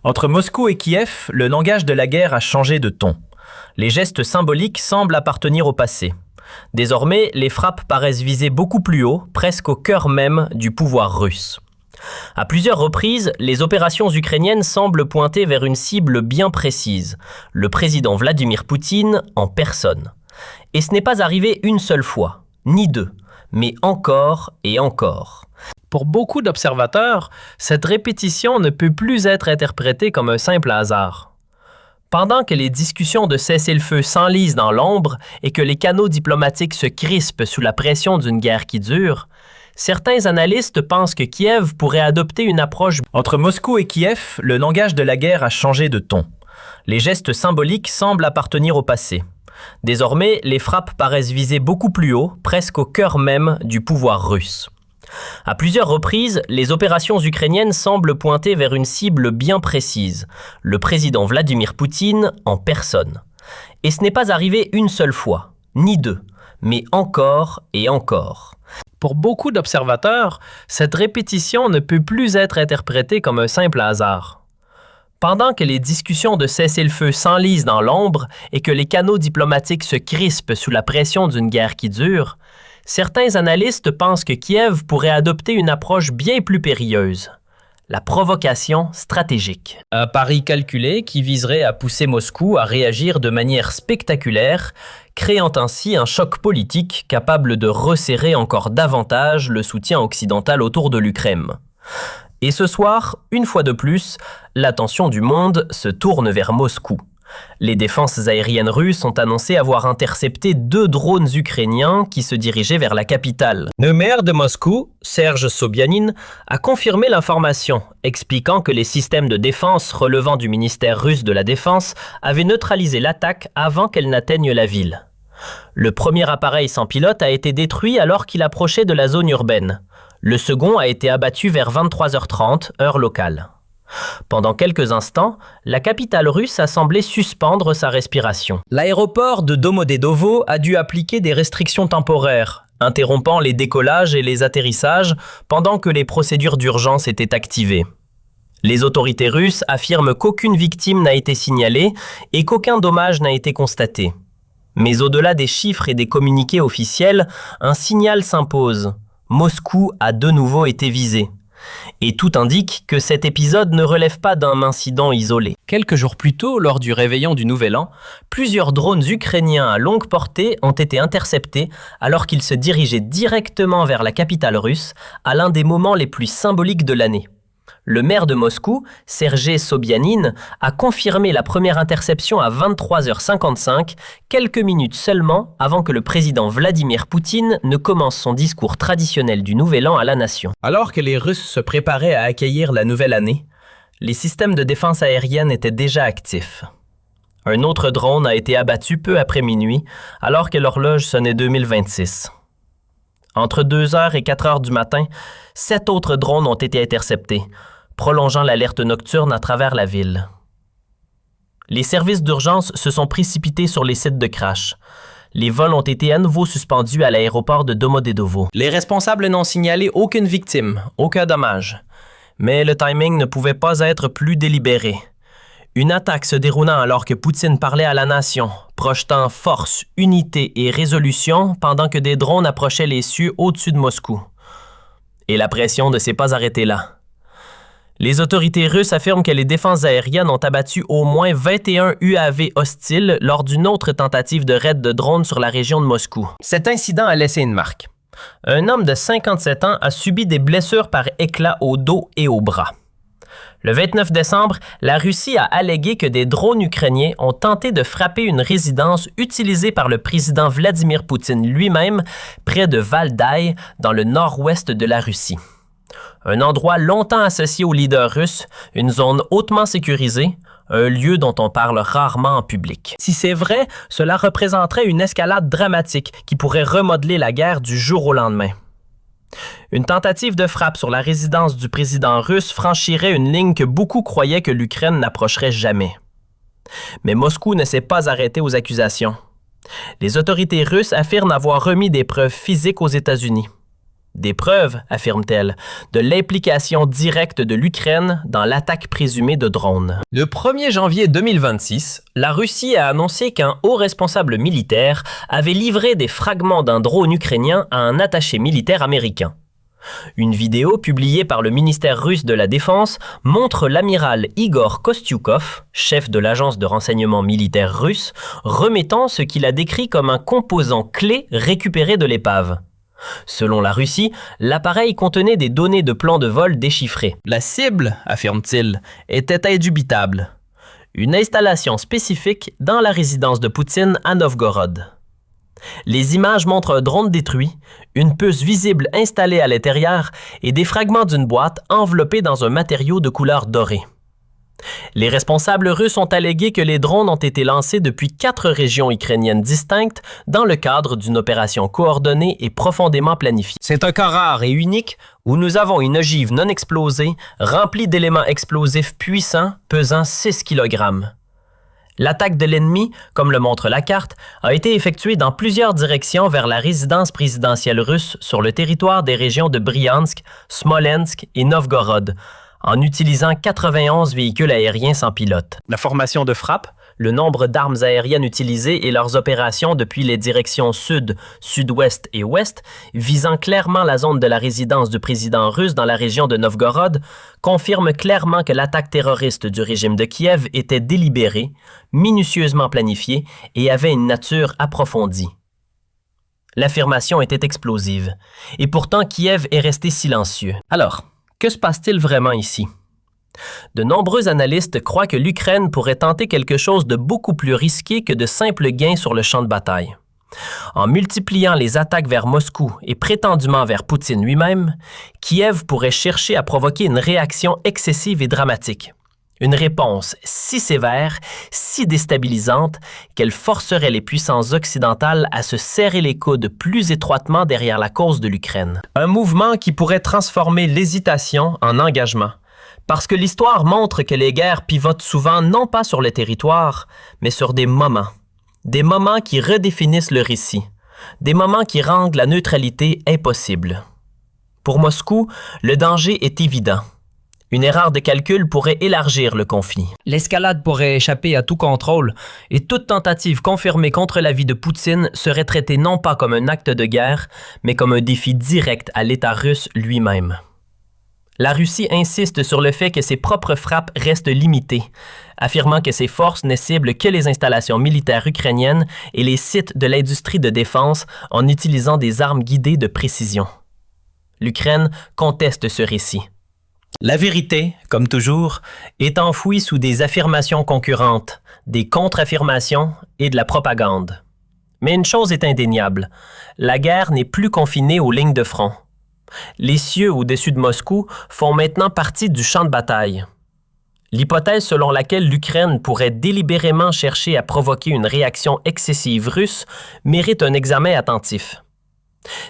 Entre Moscou et Kiev, le langage de la guerre a changé de ton. Les gestes symboliques semblent appartenir au passé. Désormais, les frappes paraissent viser beaucoup plus haut, presque au cœur même du pouvoir russe. À plusieurs reprises, les opérations ukrainiennes semblent pointer vers une cible bien précise, le président Vladimir Poutine en personne. Et ce n'est pas arrivé une seule fois, ni deux, mais encore et encore. Pour beaucoup d'observateurs, cette répétition ne peut plus être interprétée comme un simple hasard. Pendant que les discussions de cessez-le-feu s'enlisent dans l'ombre et que les canaux diplomatiques se crispent sous la pression d'une guerre qui dure, certains analystes pensent que Kiev pourrait adopter une approche. Entre Moscou et Kiev, le langage de la guerre a changé de ton. Les gestes symboliques semblent appartenir au passé. Désormais, les frappes paraissent viser beaucoup plus haut, presque au cœur même du pouvoir russe. À plusieurs reprises, les opérations ukrainiennes semblent pointer vers une cible bien précise, le président Vladimir Poutine en personne. Et ce n'est pas arrivé une seule fois, ni deux, mais encore et encore. Pour beaucoup d'observateurs, cette répétition ne peut plus être interprétée comme un simple hasard. Pendant que les discussions de cessez-le-feu s'enlisent dans l'ombre et que les canaux diplomatiques se crispent sous la pression d'une guerre qui dure, certains analystes pensent que Kiev pourrait adopter une approche bien plus périlleuse, la provocation stratégique. Un pari calculé qui viserait à pousser Moscou à réagir de manière spectaculaire, créant ainsi un choc politique capable de resserrer encore davantage le soutien occidental autour de l'Ukraine. Et ce soir, une fois de plus, l'attention du monde se tourne vers Moscou. Les défenses aériennes russes ont annoncé avoir intercepté 2 drones ukrainiens qui se dirigeaient vers la capitale. Le maire de Moscou, Serge Sobyanin, a confirmé l'information, expliquant que les systèmes de défense relevant du ministère russe de la Défense avaient neutralisé l'attaque avant qu'elle n'atteigne la ville. Le premier appareil sans pilote a été détruit alors qu'il approchait de la zone urbaine. Le second a été abattu vers 23h30, heure locale. Pendant quelques instants, la capitale russe a semblé suspendre sa respiration. L'aéroport de Domodedovo a dû appliquer des restrictions temporaires, interrompant les décollages et les atterrissages pendant que les procédures d'urgence étaient activées. Les autorités russes affirment qu'aucune victime n'a été signalée et qu'aucun dommage n'a été constaté. Mais au-delà des chiffres et des communiqués officiels, un signal s'impose. Moscou a de nouveau été visé. Et tout indique que cet épisode ne relève pas d'un incident isolé. Quelques jours plus tôt, lors du réveillon du Nouvel An, plusieurs drones ukrainiens à longue portée ont été interceptés alors qu'ils se dirigeaient directement vers la capitale russe à l'un des moments les plus symboliques de l'année. Le maire de Moscou, Sergei Sobyanin, a confirmé la première interception à 23h55, quelques minutes seulement avant que le président Vladimir Poutine ne commence son discours traditionnel du Nouvel An à la nation. Alors que les Russes se préparaient à accueillir la nouvelle année, les systèmes de défense aérienne étaient déjà actifs. Un autre drone a été abattu peu après minuit, alors que l'horloge sonnait 2026. Entre 2h et 4h du matin, 7 autres drones ont été interceptés, prolongeant l'alerte nocturne à travers la ville. Les services d'urgence se sont précipités sur les sites de crash. Les vols ont été à nouveau suspendus à l'aéroport de Domodedovo. Les responsables n'ont signalé aucune victime, aucun dommage. Mais le timing ne pouvait pas être plus délibéré. Une attaque se déroulant alors que Poutine parlait à la nation, projetant force, unité et résolution pendant que des drones approchaient les cieux au-dessus de Moscou. Et la pression ne s'est pas arrêtée là. Les autorités russes affirment que les défenses aériennes ont abattu au moins 21 UAV hostiles lors d'une autre tentative de raid de drones sur la région de Moscou. Cet incident a laissé une marque. Un homme de 57 ans a subi des blessures par éclat au dos et au bras. Le 29 décembre, la Russie a allégué que des drones ukrainiens ont tenté de frapper une résidence utilisée par le président Vladimir Poutine lui-même près de Valdai, dans le nord-ouest de la Russie. Un endroit longtemps associé au leader russe, une zone hautement sécurisée, un lieu dont on parle rarement en public. Si c'est vrai, cela représenterait une escalade dramatique qui pourrait remodeler la guerre du jour au lendemain. Une tentative de frappe sur la résidence du président russe franchirait une ligne que beaucoup croyaient que l'Ukraine n'approcherait jamais. Mais Moscou ne s'est pas arrêté aux accusations. Les autorités russes affirment avoir remis des preuves physiques aux États-Unis. Des preuves, affirme-t-elle, de l'implication directe de l'Ukraine dans l'attaque présumée de drones. Le 1er janvier 2026, la Russie a annoncé qu'un haut responsable militaire avait livré des fragments d'un drone ukrainien à un attaché militaire américain. Une vidéo publiée par le ministère russe de la Défense montre l'amiral Igor Kostyukov, chef de l'agence de renseignement militaire russe, remettant ce qu'il a décrit comme un composant clé récupéré de l'épave. Selon la Russie, l'appareil contenait des données de plans de vol déchiffrés. La cible, affirme-t-il, était indubitable. Une installation spécifique dans la résidence de Poutine à Novgorod. Les images montrent un drone détruit, une puce visible installée à l'intérieur et des fragments d'une boîte enveloppés dans un matériau de couleur dorée. Les responsables russes ont allégué que les drones ont été lancés depuis 4 régions ukrainiennes distinctes dans le cadre d'une opération coordonnée et profondément planifiée. C'est un cas rare et unique où nous avons une ogive non explosée remplie d'éléments explosifs puissants pesant 6 kg. L'attaque de l'ennemi, comme le montre la carte, a été effectuée dans plusieurs directions vers la résidence présidentielle russe sur le territoire des régions de Bryansk, Smolensk et Novgorod, en utilisant 91 véhicules aériens sans pilote. La formation de frappe, le nombre d'armes aériennes utilisées et leurs opérations depuis les directions sud, sud-ouest et ouest, visant clairement la zone de la résidence du président russe dans la région de Novgorod, confirment clairement que l'attaque terroriste du régime de Kiev était délibérée, minutieusement planifiée et avait une nature approfondie. L'affirmation était explosive, et pourtant Kiev est resté silencieux. Alors, que se passe-t-il vraiment ici? De nombreux analystes croient que l'Ukraine pourrait tenter quelque chose de beaucoup plus risqué que de simples gains sur le champ de bataille. En multipliant les attaques vers Moscou et prétendument vers Poutine lui-même, Kiev pourrait chercher à provoquer une réaction excessive et dramatique. Une réponse si sévère, si déstabilisante, qu'elle forcerait les puissances occidentales à se serrer les coudes plus étroitement derrière la cause de l'Ukraine. Un mouvement qui pourrait transformer l'hésitation en engagement. Parce que l'histoire montre que les guerres pivotent souvent non pas sur le territoire, mais sur des moments. Des moments qui redéfinissent le récit. Des moments qui rendent la neutralité impossible. Pour Moscou, le danger est évident. Une erreur de calcul pourrait élargir le conflit. L'escalade pourrait échapper à tout contrôle et toute tentative confirmée contre la vie de Poutine serait traitée non pas comme un acte de guerre, mais comme un défi direct à l'État russe lui-même. La Russie insiste sur le fait que ses propres frappes restent limitées, affirmant que ses forces ne ciblent que les installations militaires ukrainiennes et les sites de l'industrie de défense en utilisant des armes guidées de précision. L'Ukraine conteste ce récit. La vérité, comme toujours, est enfouie sous des affirmations concurrentes, des contre-affirmations et de la propagande. Mais une chose est indéniable, la guerre n'est plus confinée aux lignes de front. Les cieux au-dessus de Moscou font maintenant partie du champ de bataille. L'hypothèse selon laquelle l'Ukraine pourrait délibérément chercher à provoquer une réaction excessive russe mérite un examen attentif.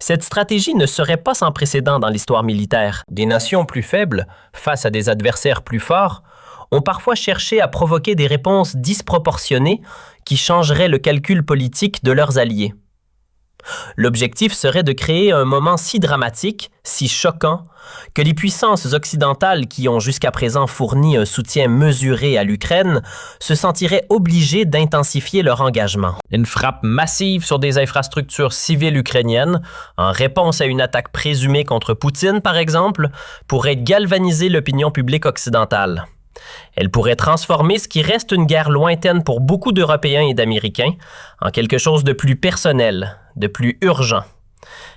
Cette stratégie ne serait pas sans précédent dans l'histoire militaire. Des nations plus faibles, face à des adversaires plus forts, ont parfois cherché à provoquer des réponses disproportionnées qui changeraient le calcul politique de leurs alliés. L'objectif serait de créer un moment si dramatique, si choquant, que les puissances occidentales qui ont jusqu'à présent fourni un soutien mesuré à l'Ukraine se sentiraient obligées d'intensifier leur engagement. Une frappe massive sur des infrastructures civiles ukrainiennes, en réponse à une attaque présumée contre Poutine par exemple, pourrait galvaniser l'opinion publique occidentale. Elle pourrait transformer ce qui reste une guerre lointaine pour beaucoup d'Européens et d'Américains en quelque chose de plus personnel, de plus urgent.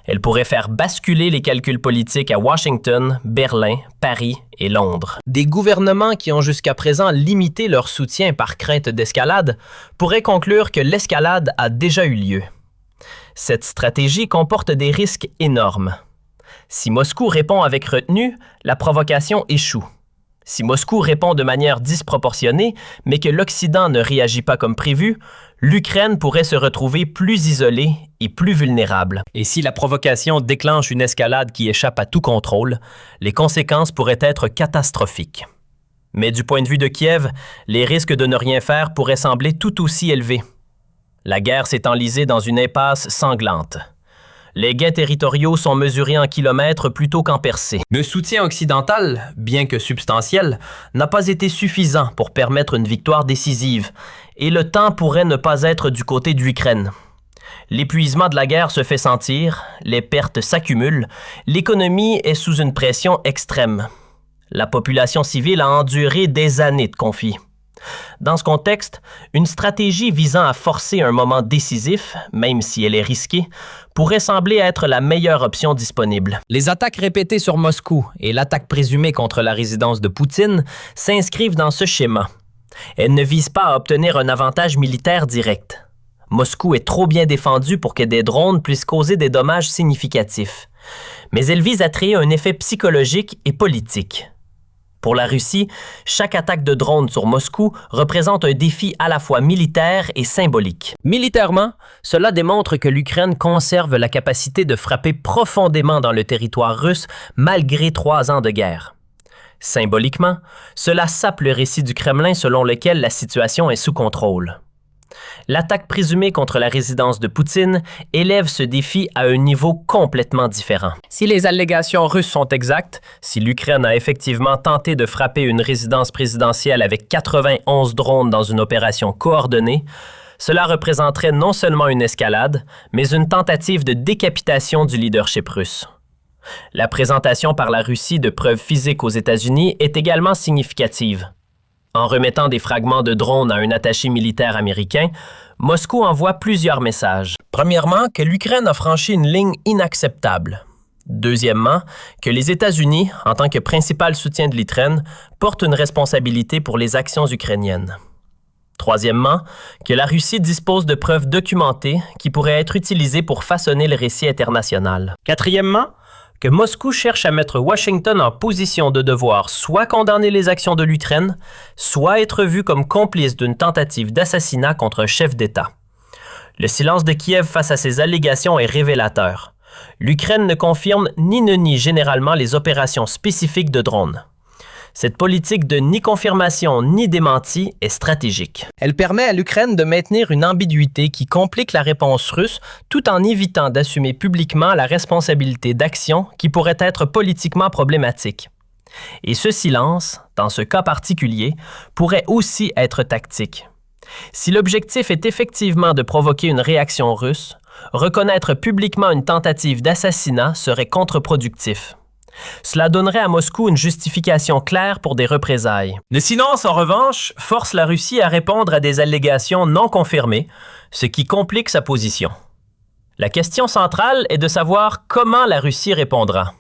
Elle pourrait faire basculer les calculs politiques à Washington, Berlin, Paris et Londres. Des gouvernements qui ont jusqu'à présent limité leur soutien par crainte d'escalade pourraient conclure que l'escalade a déjà eu lieu. Cette stratégie comporte des risques énormes. Si Moscou répond avec retenue, la provocation échoue. Si Moscou répond de manière disproportionnée, mais que l'Occident ne réagit pas comme prévu, l'Ukraine pourrait se retrouver plus isolée et plus vulnérable. Et si la provocation déclenche une escalade qui échappe à tout contrôle, les conséquences pourraient être catastrophiques. Mais du point de vue de Kiev, les risques de ne rien faire pourraient sembler tout aussi élevés. La guerre s'est enlisée dans une impasse sanglante. Les gains territoriaux sont mesurés en kilomètres plutôt qu'en percées. Le soutien occidental, bien que substantiel, n'a pas été suffisant pour permettre une victoire décisive, et le temps pourrait ne pas être du côté de l'Ukraine. L'épuisement de la guerre se fait sentir, les pertes s'accumulent, l'économie est sous une pression extrême. La population civile a enduré des années de conflit. Dans ce contexte, une stratégie visant à forcer un moment décisif, même si elle est risquée, pourrait sembler être la meilleure option disponible. Les attaques répétées sur Moscou et l'attaque présumée contre la résidence de Poutine s'inscrivent dans ce schéma. Elles ne visent pas à obtenir un avantage militaire direct. Moscou est trop bien défendu pour que des drones puissent causer des dommages significatifs. Mais elles visent à créer un effet psychologique et politique. Pour la Russie, chaque attaque de drone sur Moscou représente un défi à la fois militaire et symbolique. Militairement, cela démontre que l'Ukraine conserve la capacité de frapper profondément dans le territoire russe malgré 3 ans de guerre. Symboliquement, cela sape le récit du Kremlin selon lequel la situation est sous contrôle. L'attaque présumée contre la résidence de Poutine élève ce défi à un niveau complètement différent. Si les allégations russes sont exactes, si l'Ukraine a effectivement tenté de frapper une résidence présidentielle avec 91 drones dans une opération coordonnée, cela représenterait non seulement une escalade, mais une tentative de décapitation du leadership russe. La présentation par la Russie de preuves physiques aux États-Unis est également significative. En remettant des fragments de drones à un attaché militaire américain, Moscou envoie plusieurs messages. Premièrement, que l'Ukraine a franchi une ligne inacceptable. Deuxièmement, que les États-Unis, en tant que principal soutien de l'Ukraine, portent une responsabilité pour les actions ukrainiennes. Troisièmement, que la Russie dispose de preuves documentées qui pourraient être utilisées pour façonner le récit international. Quatrièmement, que Moscou cherche à mettre Washington en position de devoir soit condamner les actions de l'Ukraine, soit être vu comme complice d'une tentative d'assassinat contre un chef d'État. Le silence de Kiev face à ces allégations est révélateur. L'Ukraine ne confirme ni ne nie généralement les opérations spécifiques de drones. Cette politique de ni confirmation ni démenti est stratégique. Elle permet à l'Ukraine de maintenir une ambiguïté qui complique la réponse russe tout en évitant d'assumer publiquement la responsabilité d'actions qui pourraient être politiquement problématiques. Et ce silence, dans ce cas particulier, pourrait aussi être tactique. Si l'objectif est effectivement de provoquer une réaction russe, reconnaître publiquement une tentative d'assassinat serait contre-productif. Cela donnerait à Moscou une justification claire pour des représailles. Le silence, en revanche, force la Russie à répondre à des allégations non confirmées, ce qui complique sa position. La question centrale est de savoir comment la Russie répondra.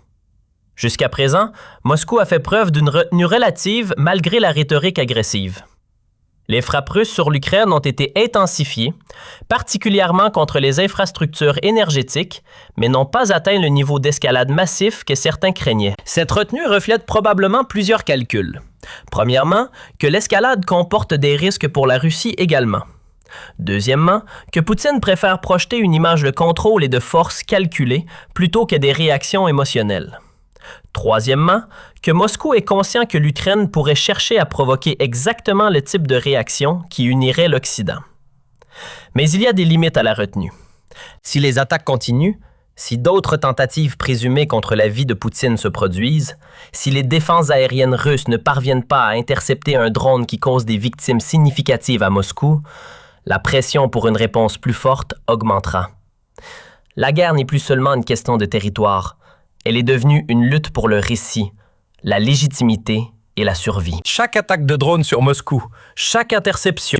Jusqu'à présent, Moscou a fait preuve d'une retenue relative malgré la rhétorique agressive. Les frappes russes sur l'Ukraine ont été intensifiées, particulièrement contre les infrastructures énergétiques, mais n'ont pas atteint le niveau d'escalade massif que certains craignaient. Cette retenue reflète probablement plusieurs calculs. Premièrement, que l'escalade comporte des risques pour la Russie également. Deuxièmement, que Poutine préfère projeter une image de contrôle et de force calculée plutôt que des réactions émotionnelles. Troisièmement, que Moscou est conscient que l'Ukraine pourrait chercher à provoquer exactement le type de réaction qui unirait l'Occident. Mais il y a des limites à la retenue. Si les attaques continuent, si d'autres tentatives présumées contre la vie de Poutine se produisent, si les défenses aériennes russes ne parviennent pas à intercepter un drone qui cause des victimes significatives à Moscou, la pression pour une réponse plus forte augmentera. La guerre n'est plus seulement une question de territoire. Elle est devenue une lutte pour le récit, la légitimité et la survie. Chaque attaque de drone sur Moscou, chaque interception